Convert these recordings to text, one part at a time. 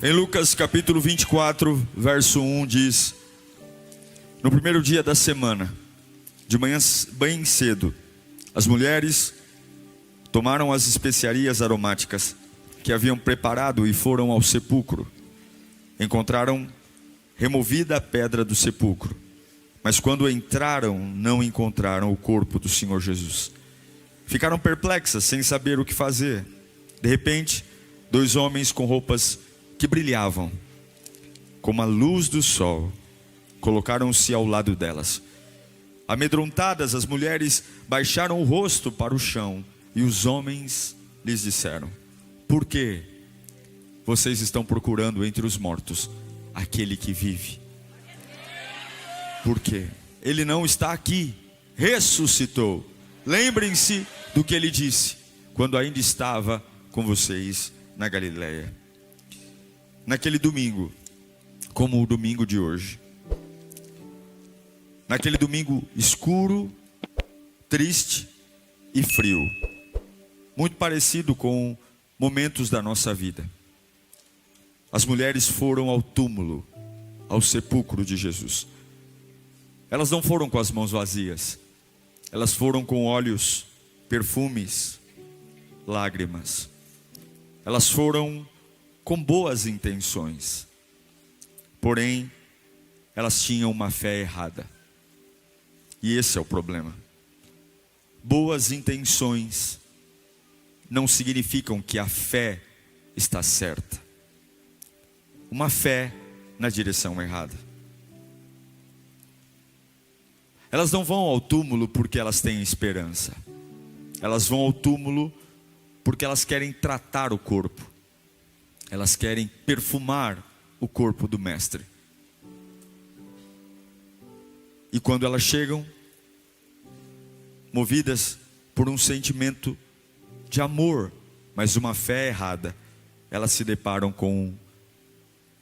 Em Lucas capítulo 24, verso 1 diz: no primeiro dia da semana, de manhã bem cedo, as mulheres tomaram as especiarias aromáticas que haviam preparado e foram ao sepulcro. Encontraram removida a pedra do sepulcro, mas quando entraram, não encontraram o corpo do Senhor Jesus. Ficaram perplexas, sem saber o que fazer. De repente, dois homens com roupas que brilhavam como a luz do sol colocaram-se ao lado delas. Amedrontadas, as mulheres baixaram o rosto para o chão e os homens lhes disseram: por que vocês estão procurando entre os mortos aquele que vive? Porque ele não está aqui, ressuscitou. Lembrem-se do que ele disse quando ainda estava com vocês na Galileia. Naquele domingo, como o domingo de hoje, naquele domingo escuro, triste e frio, muito parecido com momentos da nossa vida, as mulheres foram ao túmulo, ao sepulcro de Jesus. Elas não foram com as mãos vazias, elas foram com óleos, perfumes, lágrimas. Elas foram com boas intenções, porém elas tinham uma fé errada. E esse é o problema. Boas intenções não significam que a fé está certa. Uma fé na direção errada. Elas não vão ao túmulo porque elas têm esperança. Elas vão ao túmulo porque elas querem tratar o corpo. Elas querem perfumar o corpo do mestre. E quando elas chegam, movidas por um sentimento de amor, mas uma fé errada, elas se deparam com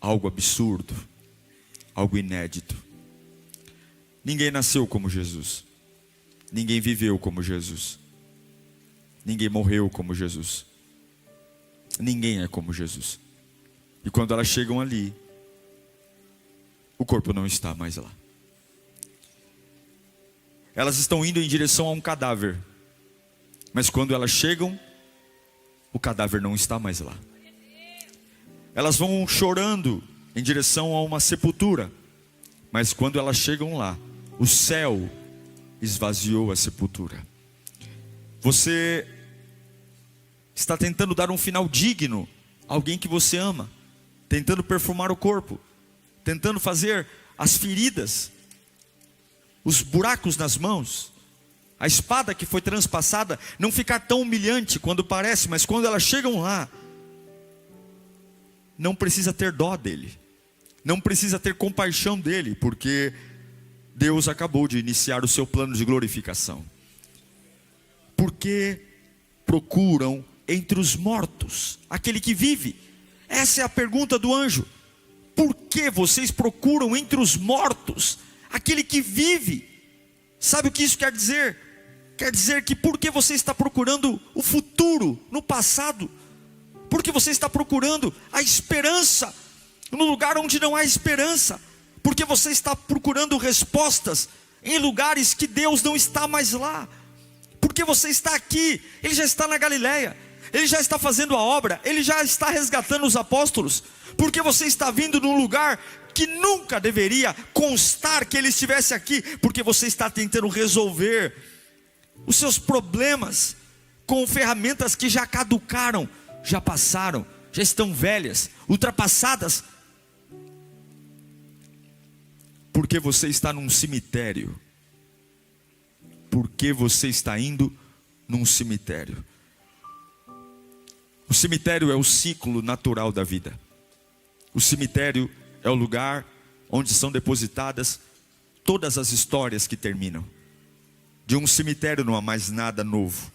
algo absurdo, algo inédito. Ninguém nasceu como Jesus. Ninguém viveu como Jesus. Ninguém morreu como Jesus. Ninguém é como Jesus. E quando elas chegam ali, o corpo não está mais lá. Elas estão indo em direção a um cadáver, mas quando elas chegam, o cadáver não está mais lá. Elas vão chorando em direção a uma sepultura, mas quando elas chegam lá, o céu esvaziou a sepultura. Você está tentando dar um final digno a alguém que você ama, tentando perfumar o corpo, tentando fazer as feridas, os buracos nas mãos, a espada que foi transpassada não ficar tão humilhante quando parece, mas quando elas chegam lá, não precisa ter dó dele, não precisa ter compaixão dele, porque Deus acabou de iniciar o seu plano de glorificação. Porque procuram entre os mortos aquele que vive? Essa é a pergunta do anjo. Por que vocês procuram entre os mortos aquele que vive? Sabe o que isso quer dizer? Quer dizer que porque você está procurando o futuro no passado, porque você está procurando a esperança no lugar onde não há esperança, porque você está procurando respostas em lugares que Deus não está mais lá, porque você está aqui, Ele já está na Galileia, Ele já está fazendo a obra, Ele já está resgatando os apóstolos, porque você está vindo num lugar que nunca deveria constar que Ele estivesse aqui, porque você está tentando resolver os seus problemas com ferramentas que já caducaram, já passaram, já estão velhas, ultrapassadas, porque você está num cemitério, porque você está indo num cemitério. O cemitério é o ciclo natural da vida. O cemitério é o lugar onde são depositadas todas as histórias que terminam. De um cemitério não há mais nada novo.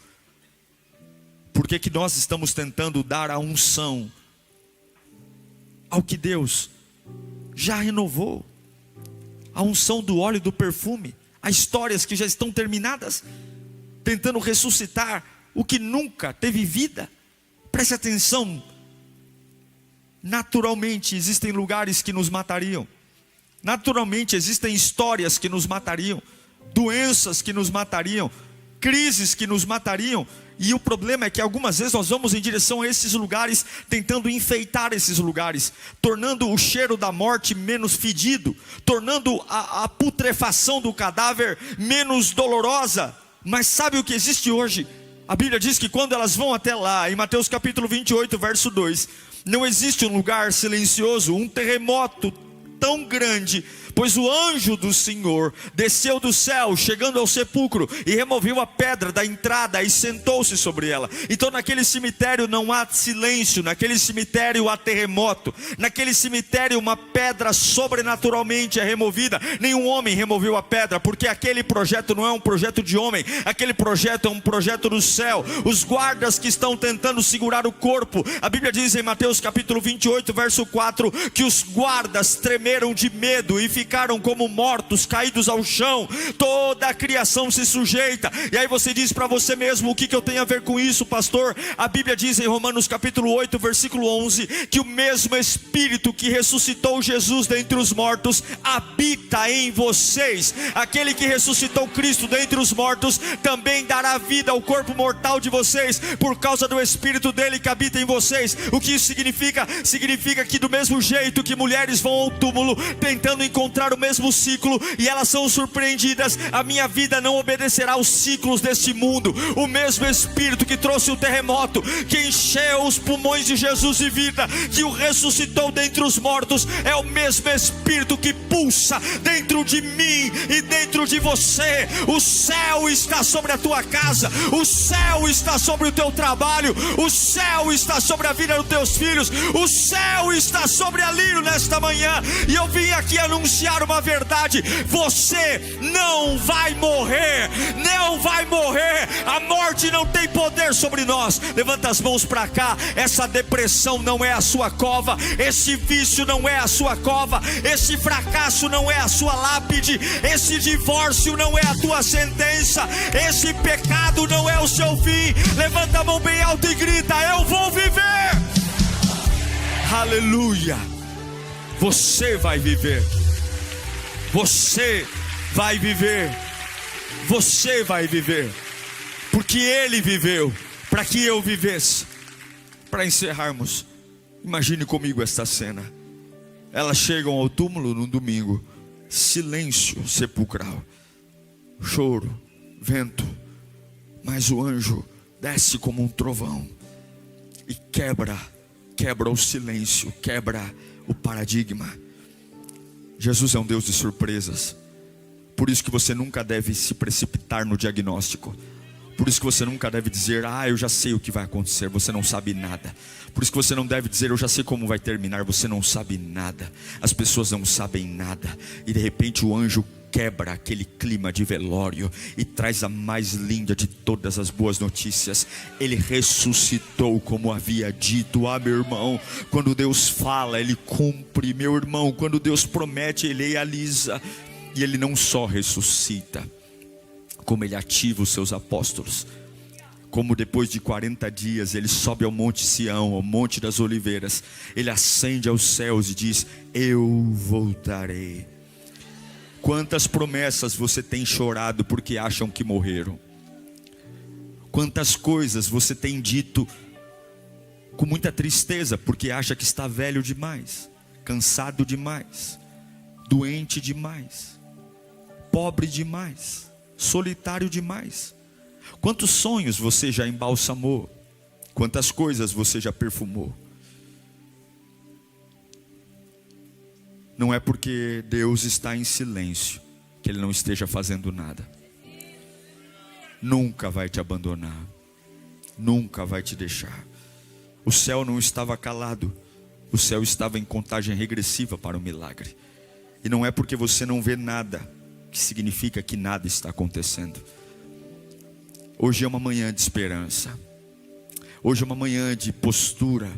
Por que nós estamos tentando dar a unção ao que Deus já renovou? A unção do óleo e do perfume, a histórias que já estão terminadas, tentando ressuscitar o que nunca teve vida. Preste atenção, Naturalmente existem lugares que nos matariam. Naturalmente existem histórias que nos matariam, doenças que nos matariam, crises que nos matariam. E o problema é que algumas vezes nós vamos em direção a esses lugares, tentando enfeitar esses lugares, tornando o cheiro da morte menos fedido, tornando a putrefação do cadáver menos dolorosa. Mas sabe o que existe hoje? A Bíblia diz que quando elas vão até lá, em Mateus capítulo 28, verso 2, não existe um lugar silencioso, um terremoto tão grande, pois o anjo do Senhor desceu do céu, chegando ao sepulcro, e removeu a pedra da entrada e sentou-se sobre ela. Então naquele cemitério não há silêncio, naquele cemitério há terremoto, naquele cemitério uma pedra sobrenaturalmente é removida. Nenhum homem removeu a pedra, porque aquele projeto não é um projeto de homem, aquele projeto é um projeto do céu. Os guardas que estão tentando segurar o corpo, a Bíblia diz em Mateus capítulo 28, verso 4, que os guardas tremeram de medo e ficaram como mortos, caídos ao chão. Toda a criação se sujeita. E aí você diz para você mesmo: o que eu tenho a ver com isso, pastor? A Bíblia diz em Romanos capítulo 8, versículo 11, que o mesmo Espírito que ressuscitou Jesus dentre os mortos habita em vocês. Aquele que ressuscitou Cristo dentre os mortos também dará vida ao corpo mortal de vocês, por causa do Espírito dele que habita em vocês. O que isso significa? Significa que do mesmo jeito que mulheres vão ao túmulo tentando encontrar o mesmo ciclo, e elas são surpreendidas, a minha vida não obedecerá aos ciclos deste mundo. O mesmo Espírito que trouxe o terremoto, que encheu os pulmões de Jesus de vida, que o ressuscitou dentre os mortos, é o mesmo Espírito que pulsa dentro de mim e dentro de você. O céu está sobre a tua casa, o céu está sobre o teu trabalho, o céu está sobre a vida dos teus filhos, o céu está sobre a Lírio nesta manhã. E eu vim aqui anunciar uma verdade: você não vai morrer, não vai morrer. A morte não tem poder sobre nós. Levanta as mãos para cá. Essa depressão não é a sua cova, esse vício não é a sua cova, esse fracasso não é a sua lápide, esse divórcio não é a tua sentença, esse pecado não é o seu fim. Levanta a mão bem alto e grita: eu vou viver. Aleluia. Você vai viver. Você vai viver. Você vai viver. Porque Ele viveu, para que eu vivesse. Para encerrarmos, imagine comigo esta cena. Elas chegam ao túmulo num domingo. Silêncio sepulcral, choro, vento. Mas o anjo desce como um trovão e quebra o silêncio, quebra o paradigma. Jesus é um Deus de surpresas. Por isso que você nunca deve se precipitar no diagnóstico. Por isso que você nunca deve dizer: eu já sei o que vai acontecer. Você não sabe nada. Por isso que você não deve dizer: eu já sei como vai terminar. Você não sabe nada. As pessoas não sabem nada. E de repente o anjo quebra aquele clima de velório e traz a mais linda de todas as boas notícias. Ele ressuscitou como havia dito. Meu irmão, quando Deus fala, Ele cumpre. Meu irmão, quando Deus promete, Ele realiza. E Ele não só ressuscita, como Ele ativa os seus apóstolos. Como depois de 40 dias Ele sobe ao Monte Sião, ao Monte das Oliveiras. Ele ascende aos céus e diz: eu voltarei. Quantas promessas você tem chorado porque acham que morreram? Quantas coisas você tem dito com muita tristeza porque acha que está velho demais, cansado demais, doente demais, pobre demais, solitário demais? Quantos sonhos você já embalsamou? Quantas coisas você já perfumou? Não é porque Deus está em silêncio que Ele não esteja fazendo nada. Nunca vai te abandonar, nunca vai te deixar. O céu não estava calado, o céu estava em contagem regressiva para o milagre. E não é porque você não vê nada que significa que nada está acontecendo. Hoje é uma manhã de esperança. Hoje é uma manhã de postura.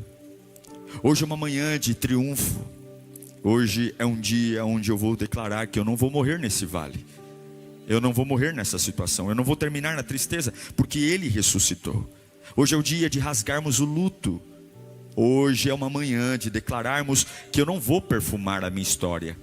Hoje é uma manhã de triunfo. Hoje é um dia onde eu vou declarar que eu não vou morrer nesse vale. Eu não vou morrer nessa situação. Eu não vou terminar na tristeza, porque Ele ressuscitou. Hoje é o dia de rasgarmos o luto Hoje é uma manhã de declararmos que eu não vou perfumar a minha história.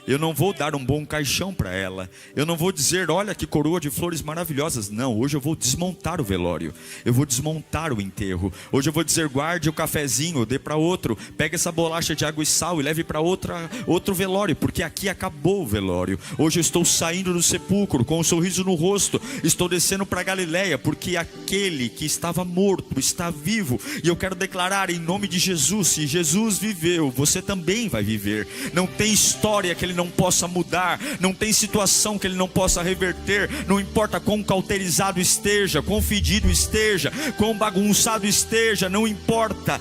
Eu não vou dar um bom caixão para ela. Eu não vou dizer, olha que coroa de flores maravilhosas. Não, hoje eu vou desmontar o velório. Eu vou desmontar o enterro. Hoje eu vou dizer, guarde o cafezinho, dê para outro. Pega essa bolacha de água e sal e leve para outro velório, porque aqui acabou o velório. Hoje eu estou saindo do sepulcro com um sorriso no rosto. Estou descendo para Galileia, porque aquele que estava morto está vivo. E eu quero declarar em nome de Jesus, se Jesus viveu, você também vai viver. Não tem história que ele não possa mudar, não tem situação que ele não possa reverter. Não importa quão cauterizado esteja, quão fedido esteja, quão bagunçado esteja, não importa.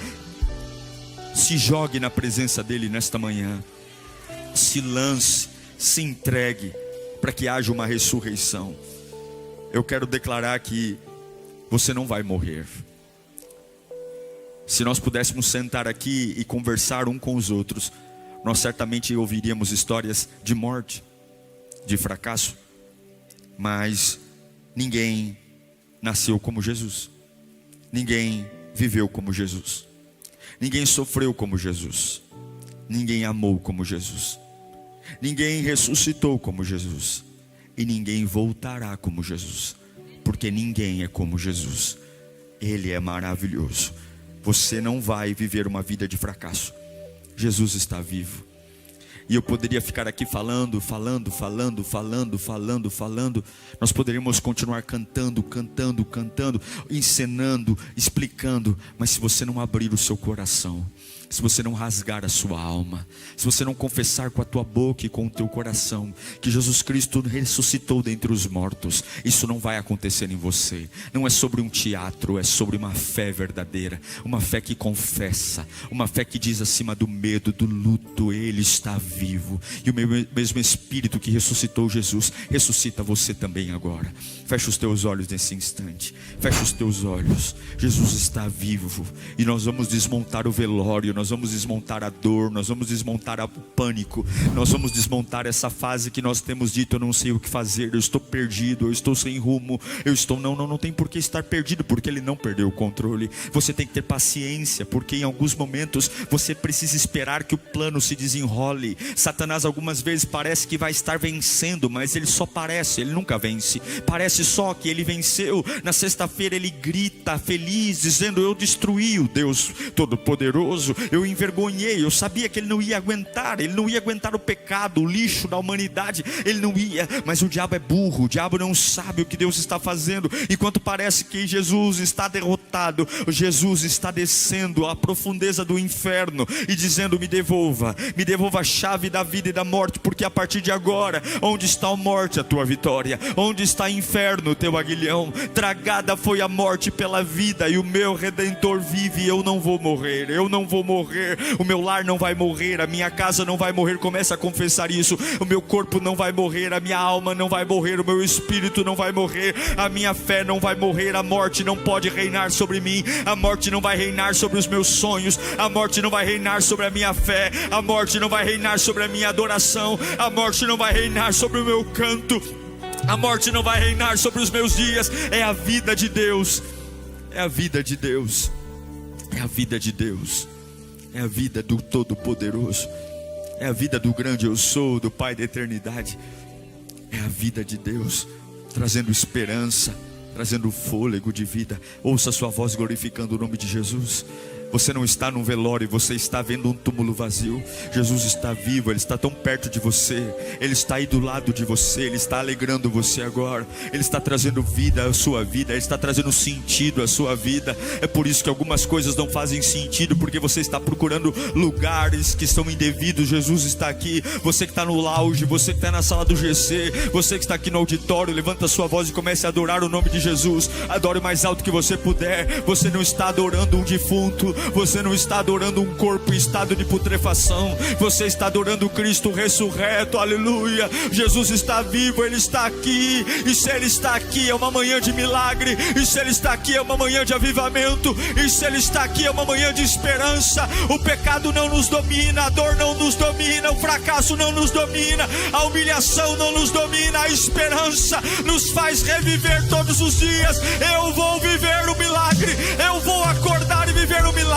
Se jogue na presença dele nesta manhã, se lance, se entregue, para que haja uma ressurreição. Eu quero declarar que você não vai morrer. Se nós pudéssemos sentar aqui e conversar um com os outros, nós certamente ouviríamos histórias de morte, de fracasso. Mas ninguém nasceu como Jesus. Ninguém viveu como Jesus. Ninguém sofreu como Jesus. Ninguém amou como Jesus. Ninguém ressuscitou como Jesus. E ninguém voltará como Jesus. Porque ninguém é como Jesus. Ele é maravilhoso. Você não vai viver uma vida de fracasso. Jesus está vivo. E eu poderia ficar aqui falando. Nós poderíamos continuar cantando, encenando, explicando. Mas se você não abrir o seu coração, se você não rasgar a sua alma, se você não confessar com a tua boca e com o teu coração que Jesus Cristo ressuscitou dentre os mortos, isso não vai acontecer em você. Não é sobre um teatro, é sobre uma fé verdadeira, uma fé que confessa, uma fé que diz acima do medo, do luto, Ele está vivo. E o mesmo Espírito que ressuscitou Jesus, ressuscita você também agora. Fecha os teus olhos nesse instante. Fecha os teus olhos. Jesus está vivo. E nós vamos desmontar o velório. Nós vamos desmontar a dor. Nós vamos desmontar o pânico. Nós vamos desmontar essa fase que nós temos dito, eu não sei o que fazer, eu estou perdido, eu estou sem rumo, não tem por que estar perdido, porque Ele não perdeu o controle. Você tem que ter paciência, porque em alguns momentos você precisa esperar que o plano se desenrole. Satanás algumas vezes parece que vai estar vencendo, mas ele só parece, ele nunca vence. Parece só que ele venceu. Na sexta-feira ele grita feliz, dizendo, eu destruí o Deus Todo-Poderoso, eu envergonhei, eu sabia que ele não ia aguentar o pecado, o lixo da humanidade, ele não ia. Mas o diabo é burro, o diabo não sabe o que Deus está fazendo. Enquanto parece que Jesus está derrotado, Jesus está descendo à profundeza do inferno e dizendo, me devolva a chave da vida e da morte, porque a partir de agora, onde está a morte, a tua vitória? Onde está o inferno, o teu aguilhão? Tragada foi a morte pela vida, e o meu Redentor vive. Eu não vou morrer, o meu lar não vai morrer, a minha casa não vai morrer. Começa a confessar isso. O meu corpo não vai morrer, a minha alma não vai morrer, o meu espírito não vai morrer, a minha fé não vai morrer. A morte não pode reinar sobre mim, a morte não vai reinar sobre os meus sonhos, a morte não vai reinar sobre a minha fé, a morte não vai reinar sobre a minha adoração, a morte não vai reinar sobre o meu canto, a morte não vai reinar sobre os meus dias. É a vida de Deus, é a vida de Deus, é a vida de Deus, é a vida do Todo-Poderoso, é a vida do grande eu sou, do Pai da eternidade. É a vida de Deus, trazendo esperança, trazendo fôlego de vida. Ouça a sua voz glorificando o nome de Jesus. Você não está num velório, você está vendo um túmulo vazio. Jesus está vivo, Ele está tão perto de você, Ele está aí do lado de você, Ele está alegrando você agora, Ele está trazendo vida à sua vida, Ele está trazendo sentido à sua vida. É por isso que algumas coisas não fazem sentido, porque você está procurando lugares que são indevidos. Jesus está aqui. Você que está no lounge, você que está na sala do GC, você que está aqui no auditório, levanta a sua voz e comece a adorar o nome de Jesus. Adore o mais alto que você puder. Você não está adorando um defunto, você não está adorando um corpo em estado de putrefação, você está adorando Cristo ressurreto. Aleluia. Jesus está vivo, Ele está aqui. E se Ele está aqui é uma manhã de milagre, e se Ele está aqui é uma manhã de avivamento, e se Ele está aqui é uma manhã de esperança. O pecado não nos domina, a dor não nos domina, o fracasso não nos domina, a humilhação não nos domina. A esperança nos faz reviver todos os dias. Eu vou viver o milagre, eu vou acordar e viver o milagre.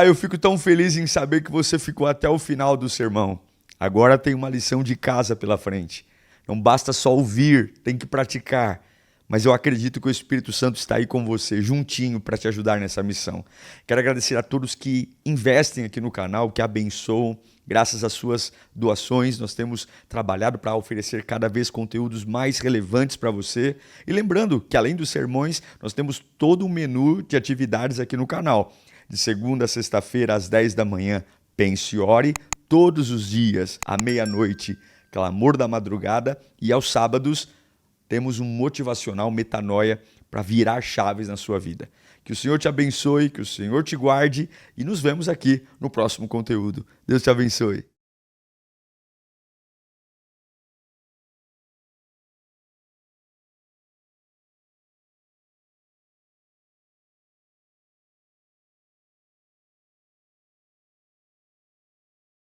Eu fico tão feliz em saber que você ficou até o final do sermão. Agora tem uma lição de casa pela frente. Não basta só ouvir, tem que praticar. Mas eu acredito que o Espírito Santo está aí com você, juntinho, para te ajudar nessa missão. Quero agradecer a todos que investem aqui no canal, que abençoam. Graças às suas doações, nós temos trabalhado para oferecer cada vez conteúdos mais relevantes para você. E lembrando que, além dos sermões, nós temos todo um menu de atividades aqui no canal. De segunda a sexta-feira, às 10 da manhã, Pense e Ore. Todos os dias, à meia-noite, Clamor da Madrugada. E aos sábados, temos um motivacional Metanoia para virar chaves na sua vida. Que o Senhor te abençoe, que o Senhor te guarde e nos vemos aqui no próximo conteúdo. Deus te abençoe.